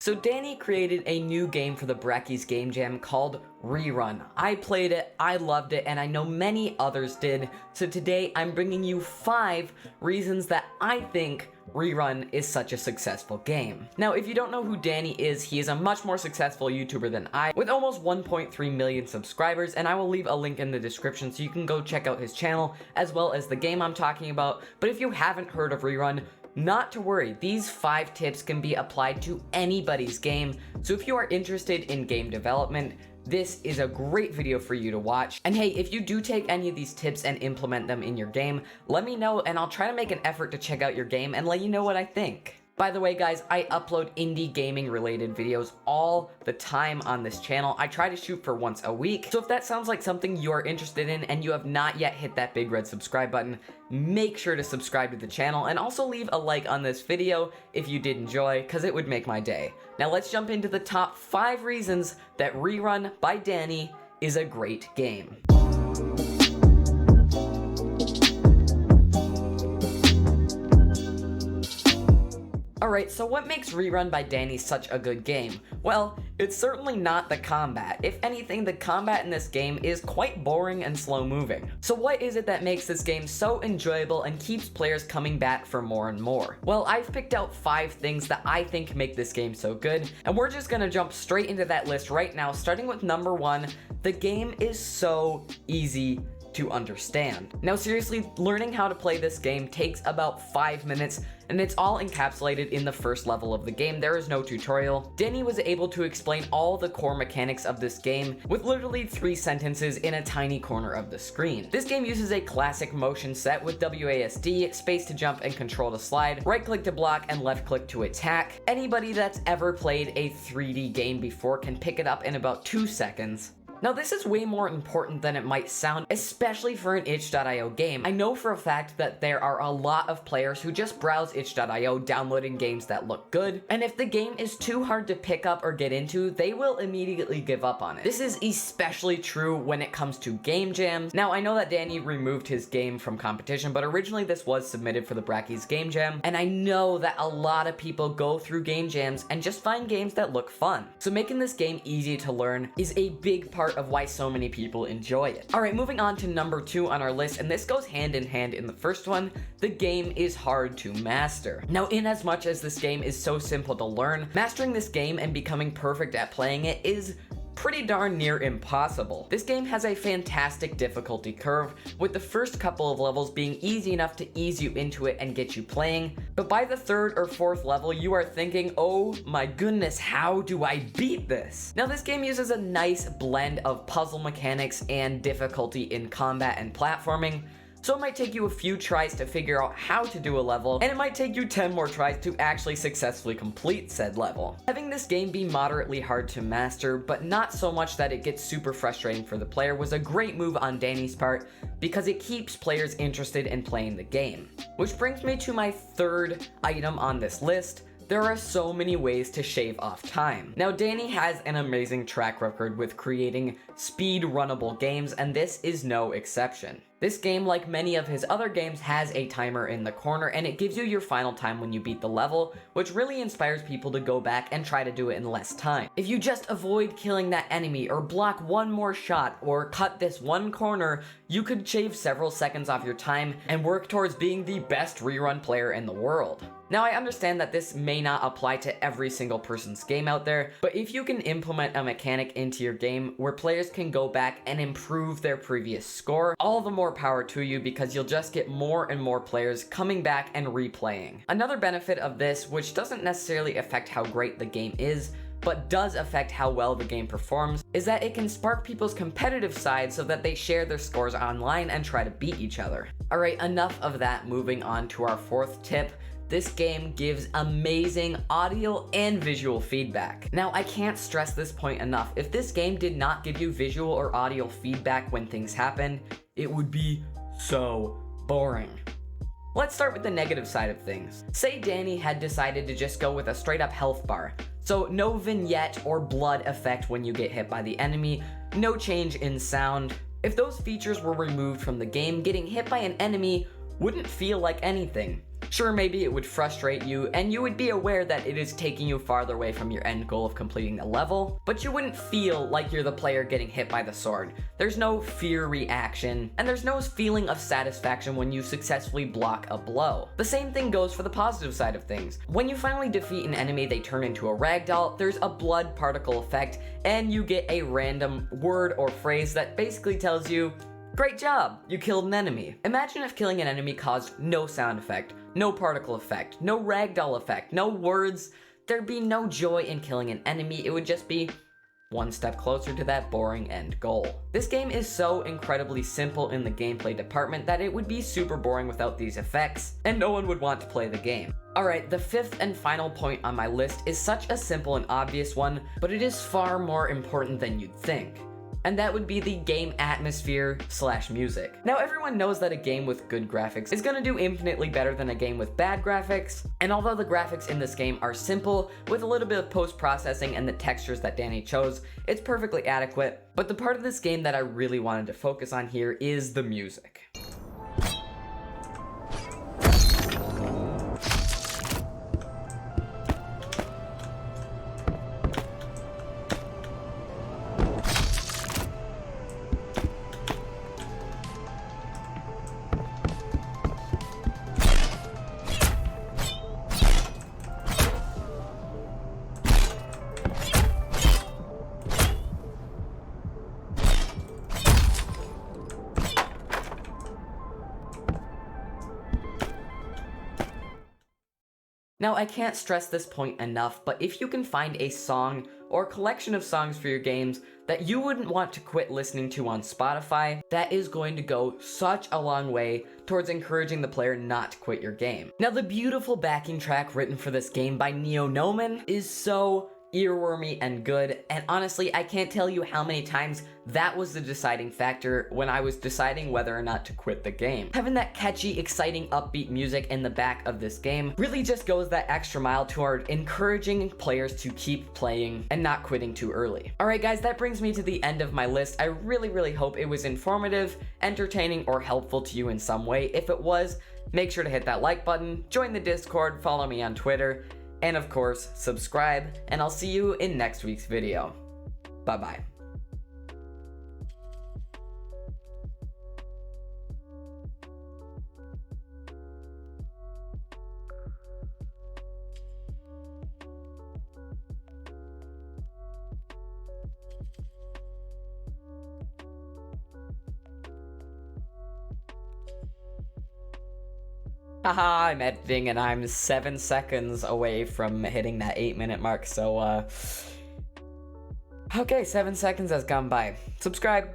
So Dani created a new game for the Breckies Game Jam called RERUN. I played it, I loved it, and I know many others did. So today I'm bringing you 5 reasons that I think RERUN is such a successful game. Now, if you don't know who Dani is, he is a much more successful YouTuber than I, with almost 1.3 million subscribers, and I will leave a link in the description so you can go check out his channel, as well as the game I'm talking about. But if you haven't heard of RERUN, not to worry, these 5 tips can be applied to anybody's game, so if you are interested in game development, this is a great video for you to watch. And hey, if you do take any of these tips and implement them in your game, let me know and I'll try to make an effort to check out your game and let you know what I think. By the way, guys, I upload indie gaming related videos all the time on this channel. I try to shoot for once a week. So if that sounds like something you're interested in and you have not yet hit that big red subscribe button, make sure to subscribe to the channel and also leave a like on this video if you did enjoy, because it would make my day. Now let's jump into the top 5 reasons that RERUN by Dani is a great game. Alright, so what makes RERUN by Dani such a good game? Well, it's certainly not the combat. If anything, the combat in this game is quite boring and slow moving. So what is it that makes this game so enjoyable and keeps players coming back for more and more? Well, I've picked out 5 things that I think make this game so good, and we're just gonna jump straight into that list right now, starting with number 1, the game is so easy to understand. Now seriously, learning how to play this game takes about 5 minutes, and it's all encapsulated in the first level of the game. There is no tutorial. Dani was able to explain all the core mechanics of this game with literally 3 sentences in a tiny corner of the screen. This game uses a classic motion set with WASD, space to jump and control to slide, right click to block and left click to attack. Anybody that's ever played a 3D game before can pick it up in about 2 seconds. Now this is way more important than it might sound, especially for an itch.io game. I know for a fact that there are a lot of players who just browse itch.io downloading games that look good, and if the game is too hard to pick up or get into, they will immediately give up on it. This is especially true when it comes to game jams. Now I know that Dani removed his game from competition, but originally this was submitted for the Breckies Game Jam, and I know that a lot of people go through game jams and just find games that look fun. So making this game easy to learn is a big part of why so many people enjoy it. Alright, moving on to number 2 on our list, and this goes hand in hand in the first one, the game is hard to master. Now, in as much as this game is so simple to learn, mastering this game and becoming perfect at playing it is pretty darn near impossible. This game has a fantastic difficulty curve, with the first couple of levels being easy enough to ease you into it and get you playing, but by the 3rd or 4th level you are thinking, oh my goodness, how do I beat this? Now this game uses a nice blend of puzzle mechanics and difficulty in combat and platforming, so it might take you a few tries to figure out how to do a level, and it might take you 10 more tries to actually successfully complete said level. Having this game be moderately hard to master, but not so much that it gets super frustrating for the player, was a great move on Dani's part, because it keeps players interested in playing the game. Which brings me to my 3rd item on this list. There are so many ways to shave off time. Now Dani has an amazing track record with creating speedrunnable games, and this is no exception. This game, like many of his other games, has a timer in the corner, and it gives you your final time when you beat the level, which really inspires people to go back and try to do it in less time. If you just avoid killing that enemy, or block one more shot, or cut this one corner, you could shave several seconds off your time and work towards being the best RERUN player in the world. Now I understand that this may not apply to every single person's game out there, but if you can implement a mechanic into your game where players can go back and improve their previous score, all the more power to you, because you'll just get more and more players coming back and replaying. Another benefit of this, which doesn't necessarily affect how great the game is, but does affect how well the game performs, is that it can spark people's competitive side so that they share their scores online and try to beat each other. Alright, enough of that, moving on to our 4th tip. This game gives amazing audio and visual feedback. Now, I can't stress this point enough. If this game did not give you visual or audio feedback when things happen, it would be so boring. Let's start with the negative side of things. Say Dani had decided to just go with a straight up health bar. So no vignette or blood effect when you get hit by the enemy, no change in sound. If those features were removed from the game, getting hit by an enemy wouldn't feel like anything. Sure, maybe it would frustrate you, and you would be aware that it is taking you farther away from your end goal of completing the level, but you wouldn't feel like you're the player getting hit by the sword. There's no fear reaction, and there's no feeling of satisfaction when you successfully block a blow. The same thing goes for the positive side of things. When you finally defeat an enemy, they turn into a ragdoll, there's a blood particle effect, and you get a random word or phrase that basically tells you, "Great job, you killed an enemy." Imagine if killing an enemy caused no sound effect, no particle effect, no ragdoll effect, no words. There'd be no joy in killing an enemy, it would just be one step closer to that boring end goal. This game is so incredibly simple in the gameplay department that it would be super boring without these effects, and no one would want to play the game. Alright, the fifth and final point on my list is such a simple and obvious one, but it is far more important than you'd think. And that would be the game atmosphere / music. Now everyone knows that a game with good graphics is gonna do infinitely better than a game with bad graphics, and although the graphics in this game are simple, with a little bit of post-processing and the textures that Dani chose, it's perfectly adequate, but the part of this game that I really wanted to focus on here is the music. Now, I can't stress this point enough, but if you can find a song or collection of songs for your games that you wouldn't want to quit listening to on Spotify, that is going to go such a long way towards encouraging the player not to quit your game. Now, the beautiful backing track written for this game by Neonomen is so earwormy and good, and honestly, I can't tell you how many times that was the deciding factor when I was deciding whether or not to quit the game. Having that catchy, exciting, upbeat music in the back of this game really just goes that extra mile toward encouraging players to keep playing and not quitting too early. Alright guys, that brings me to the end of my list. I really hope it was informative, entertaining, or helpful to you in some way. If it was, make sure to hit that like button, join the Discord, follow me on Twitter, and of course, subscribe, and I'll see you in next week's video. Bye-bye. Haha, I'm editing and I'm 7 seconds away from hitting that 8-minute mark, so okay, 7 seconds has gone by. Subscribe.